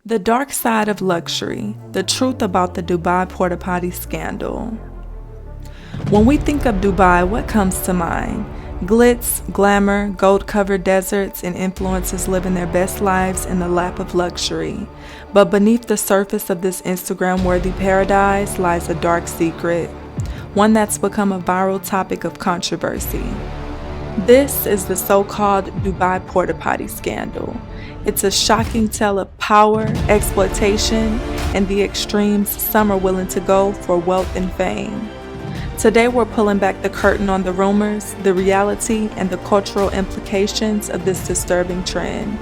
The dark side of luxury, the truth about the Dubai Porta Potty scandal. When we think of Dubai, what comes to mind? Glitz, glamour, gold-covered deserts, and influencers living their best lives in the lap of luxury. But beneath the surface of this Instagram-worthy paradise lies a dark secret, one that's become a viral topic of controversy. This is the so-called Dubai Porta Potty scandal. It's a shocking tale of power, exploitation, and the extremes some are willing to go for wealth and fame. Today we're pulling back the curtain on the rumors, the reality, and the cultural implications of this disturbing trend.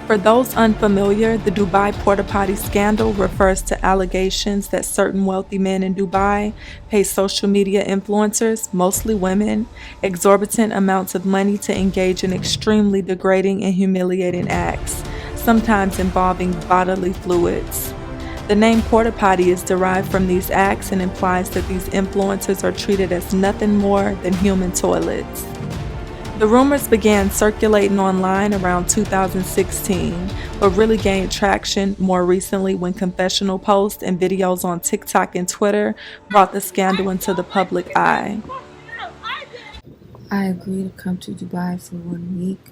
For those unfamiliar, the Dubai Porta Potty scandal refers to allegations that certain wealthy men in Dubai pay social media influencers, mostly women, exorbitant amounts of money to engage in extremely degrading and humiliating acts, sometimes involving bodily fluids. The name Porta Potty is derived from these acts and implies that these influencers are treated as nothing more than human toilets. The rumors began circulating online around 2016, but really gained traction more recently when confessional posts and videos on TikTok and Twitter brought the scandal into the public eye. I agreed to come to Dubai for 1 week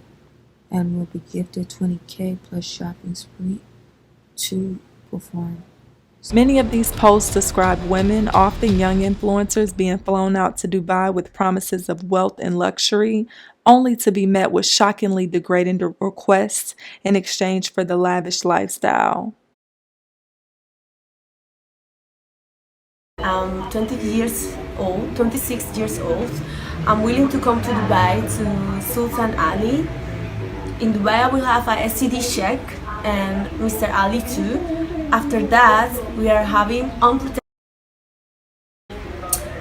and will be gifted $20,000 plus shopping spree to perform. Many of these posts describe women, often young influencers, being flown out to Dubai with promises of wealth and luxury, only to be met with shockingly degrading requests in exchange for the lavish lifestyle. I'm 26 years old. I'm willing to come to Dubai to Sultan Ali. In Dubai, I will have a STD check and Mr. Ali too. After that, we are having unprotected,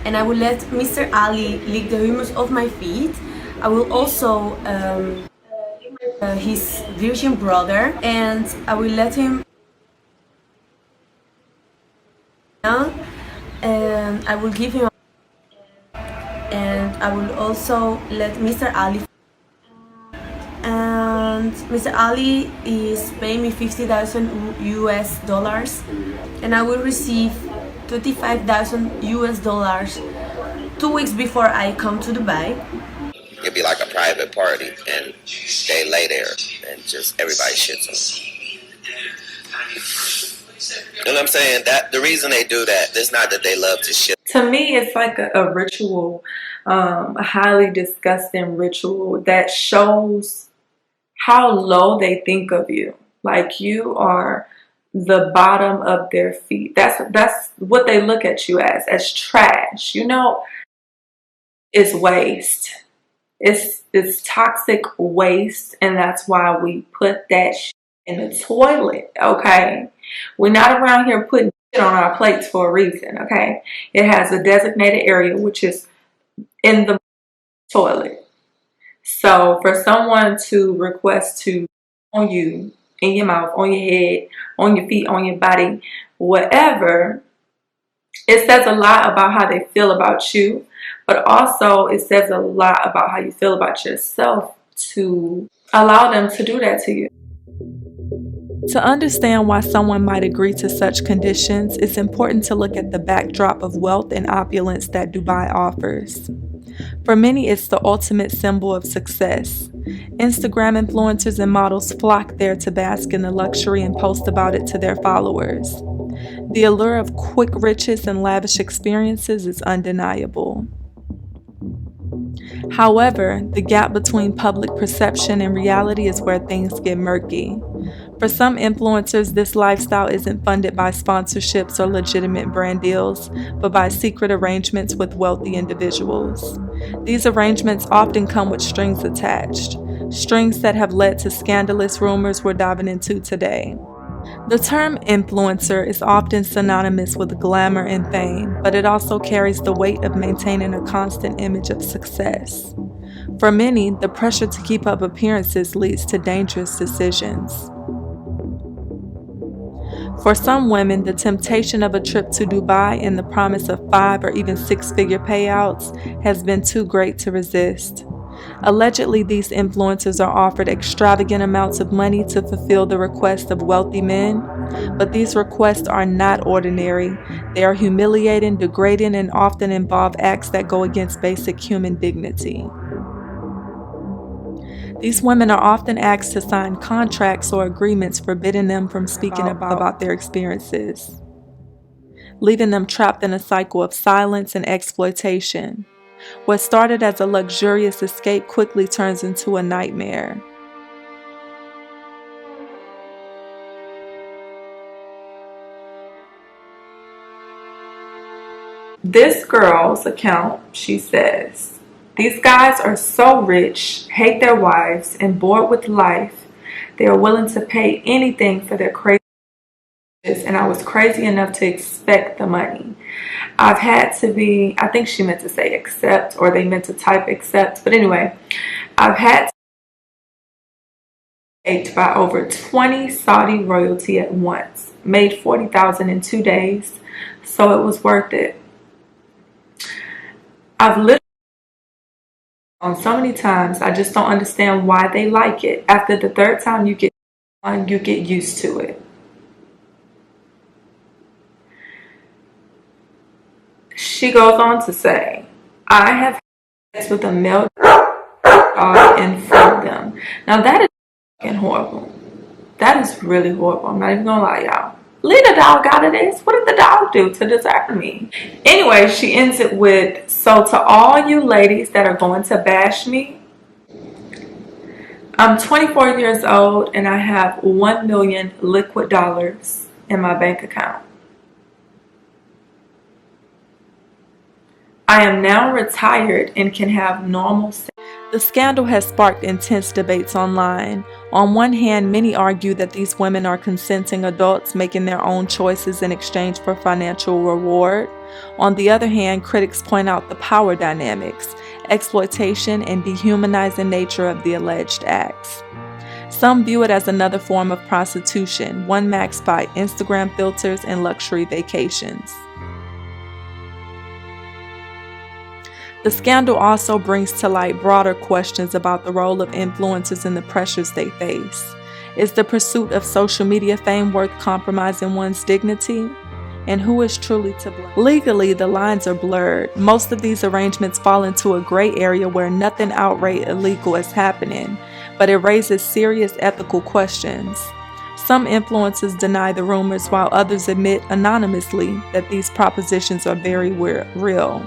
and I will let Mr. Ali lick the humus of my feet. I will also his virgin brother, and I will let him, and I will give him, and I will also let Mr. Ali. And Mr. Ali is paying me $50,000 US, and I will receive $25,000 US 2 weeks before I come to Dubai. It'd be like a private party, and they lay there, and just everybody shits on them. You know what I'm saying? That the reason they do that, it's not that they love to shit. To me, it's like a ritual, a highly disgusting ritual that shows how low they think of you. Like you are the bottom of their feet. That's what they look at you as trash. You know, it's waste. It's toxic waste, and that's why we put that shit in the toilet, okay? We're not around here putting shit on our plates for a reason, okay? It has a designated area, which is in the toilet. So for someone to request to on you, in your mouth, on your head, on your feet, on your body, whatever, it says a lot about how they feel about you, but also it says a lot about how you feel about yourself to allow them to do that to you. To understand why someone might agree to such conditions, it's important to look at the backdrop of wealth and opulence that Dubai offers. For many, it's the ultimate symbol of success. Instagram influencers and models flock there to bask in the luxury and post about it to their followers. The allure of quick riches and lavish experiences is undeniable. However, the gap between public perception and reality is where things get murky. For some influencers, this lifestyle isn't funded by sponsorships or legitimate brand deals, but by secret arrangements with wealthy individuals. These arrangements often come with strings attached, strings that have led to scandalous rumors we're diving into today. The term influencer is often synonymous with glamour and fame, but it also carries the weight of maintaining a constant image of success. For many, the pressure to keep up appearances leads to dangerous decisions. For some women, the temptation of a trip to Dubai and the promise of 5 or even 6-figure payouts has been too great to resist. Allegedly, these influencers are offered extravagant amounts of money to fulfill the requests of wealthy men, but these requests are not ordinary. They are humiliating, degrading, and often involve acts that go against basic human dignity. These women are often asked to sign contracts or agreements forbidding them from speaking about their experiences, leaving them trapped in a cycle of silence and exploitation. What started as a luxurious escape quickly turns into a nightmare. This girl's account, she says, "These guys are so rich, hate their wives, and bored with life. They are willing to pay anything for their crazy, and I was crazy enough to expect the money. I've had to be," I think she meant to say accept, or they meant to type accept, but anyway, "I've had to be raped by over 20 Saudi royalty at once, made $40,000 in 2 days, so it was worth it. I've literally on so many times, I just don't understand why they like it. After the third time you get on, you get used to it." She goes on to say, "I have had sex with a male dog in front of them." Now that is fucking horrible. That is really horrible. I'm not even gonna lie, y'all. Leave the dog out of this. What did the dog do to deserve me? Anyway, she ends it with, "So to all you ladies that are going to bash me, I'm 24 years old and I have 1 million liquid dollars in my bank account. I am now retired and can have normal sex." The scandal has sparked intense debates online. On one hand, many argue that these women are consenting adults making their own choices in exchange for financial reward. On the other hand, critics point out the power dynamics, exploitation, and dehumanizing nature of the alleged acts. Some view it as another form of prostitution, one maxed by Instagram filters and luxury vacations. The scandal also brings to light broader questions about the role of influencers and the pressures they face. Is the pursuit of social media fame worth compromising one's dignity? And who is truly to blame? Legally, the lines are blurred. Most of these arrangements fall into a gray area where nothing outright illegal is happening, but it raises serious ethical questions. Some influencers deny the rumors, while others admit anonymously that these propositions are very real.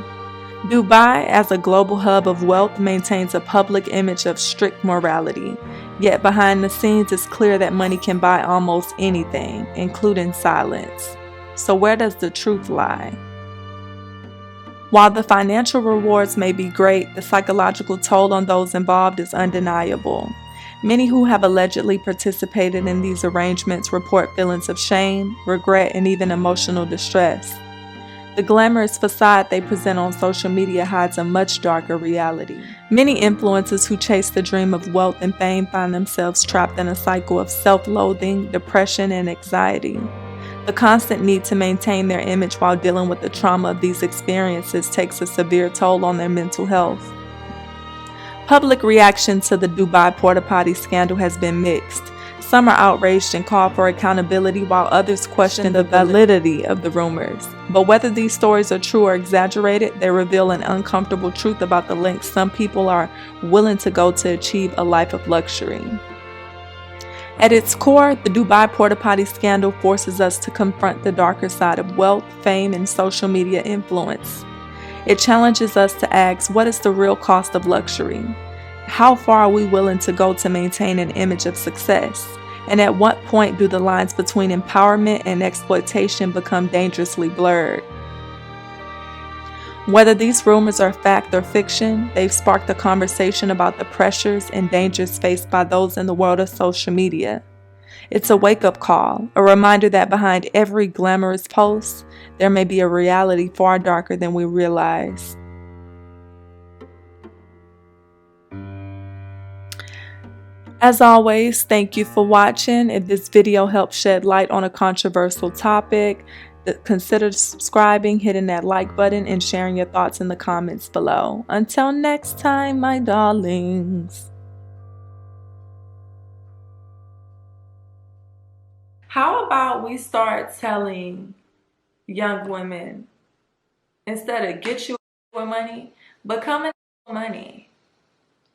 Dubai, as a global hub of wealth, maintains a public image of strict morality. Yet behind the scenes, it's clear that money can buy almost anything, including silence. So where does the truth lie? While the financial rewards may be great, the psychological toll on those involved is undeniable. Many who have allegedly participated in these arrangements report feelings of shame, regret, and even emotional distress. The glamorous facade they present on social media hides a much darker reality. Many influencers who chase the dream of wealth and fame find themselves trapped in a cycle of self-loathing, depression, and anxiety. The constant need to maintain their image while dealing with the trauma of these experiences takes a severe toll on their mental health. Public reaction to the Dubai Porta Potty scandal has been mixed. Some are outraged and call for accountability, while others question the validity of the rumors. But whether these stories are true or exaggerated, they reveal an uncomfortable truth about the lengths some people are willing to go to achieve a life of luxury. At its core, the Dubai Porta Potty scandal forces us to confront the darker side of wealth, fame, and social media influence. It challenges us to ask, what is the real cost of luxury? How far are we willing to go to maintain an image of success? And at what point do the lines between empowerment and exploitation become dangerously blurred? Whether these rumors are fact or fiction, they've sparked a conversation about the pressures and dangers faced by those in the world of social media. It's a wake-up call, a reminder that behind every glamorous post, there may be a reality far darker than we realize. As always, thank you for watching. If this video helped shed light on a controversial topic, Consider subscribing, hitting that like button, and sharing your thoughts in the comments below. Until next time, my darlings. How about we start telling young women, instead of get you with money, become in with money.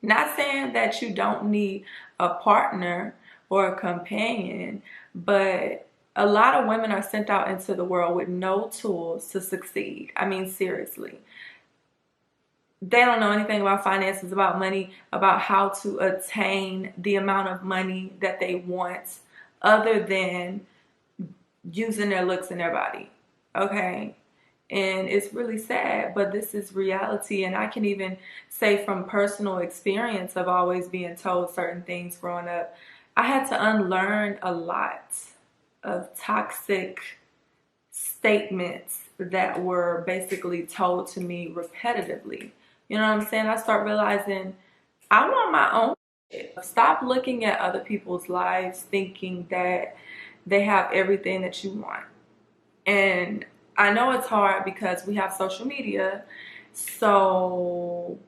Not saying that you don't need a partner or a companion, but a lot of women are sent out into the world with no tools to succeed. I mean, seriously. They don't know anything about finances, about money, about how to attain the amount of money that they want, other than using their looks and their body. Okay? And it's really sad, but this is reality. And I can even say from personal experience of always being told certain things growing up, I had to unlearn a lot of toxic statements that were basically told to me repetitively. You know what I'm saying? I start realizing I want my own shit. Stop looking at other people's lives thinking that they have everything that you want. And I know it's hard because we have social media, so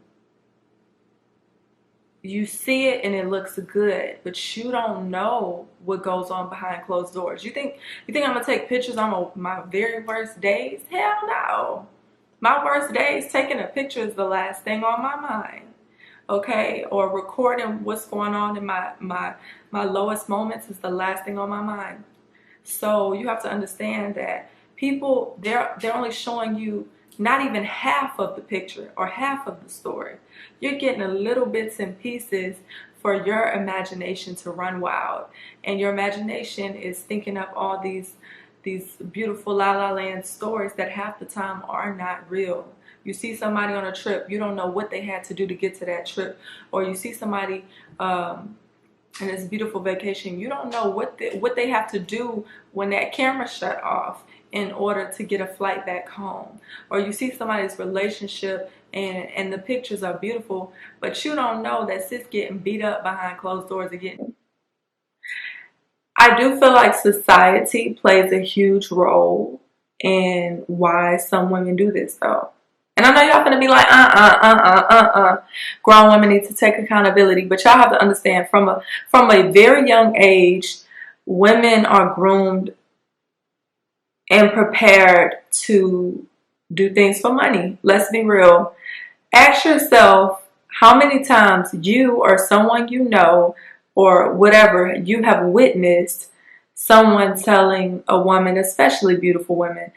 you see it and it looks good, but you don't know what goes on behind closed doors. You think I'm gonna take pictures on my very worst days? Hell no. My worst days, taking a picture is the last thing on my mind. Okay, or recording what's going on in my lowest moments is the last thing on my mind. So you have to understand that people, they're only showing you not even half of the picture or half of the story. You're getting a little bits and pieces for your imagination to run wild, and your imagination is thinking up all these beautiful la la land stories that half the time are not real. You see somebody on a trip, you don't know what they had to do to get to that trip, or you see somebody in this beautiful vacation, you don't know what they have to do when that camera shut off in order to get a flight back home. Or you see somebody's relationship and the pictures are beautiful, but you don't know that sis getting beat up behind closed doors again. I do feel like society plays a huge role in why some women do this though. And I know y'all gonna be like, grown women need to take accountability, but y'all have to understand from a very young age, women are groomed and prepared to do things for money. Let's be real. Ask yourself how many times you or someone you know or whatever you have witnessed someone telling a woman, especially beautiful women,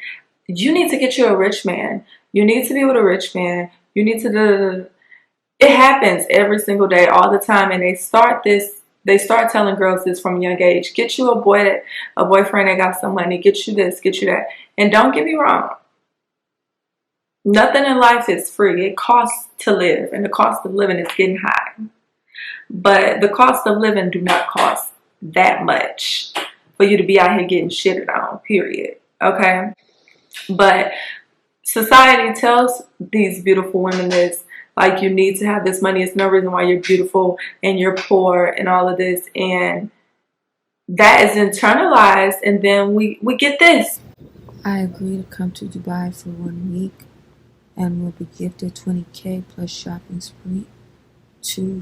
you need to get you a rich man. You need to be with a rich man. You need to. It happens every single day, all the time, and they start telling girls this from a young age. Get you a boyfriend that got some money. Get you this, get you that. And don't get me wrong. Nothing in life is free. It costs to live, and the cost of living is getting high. But the cost of living do not cost that much for you to be out here getting shitted on, period. Okay? But society tells these beautiful women this, like, you need to have this money. It's no reason why you're beautiful and you're poor and all of this. And that is internalized, and then we get this. I agree to come to Dubai for 1 week and will be gifted 20K plus shopping spree to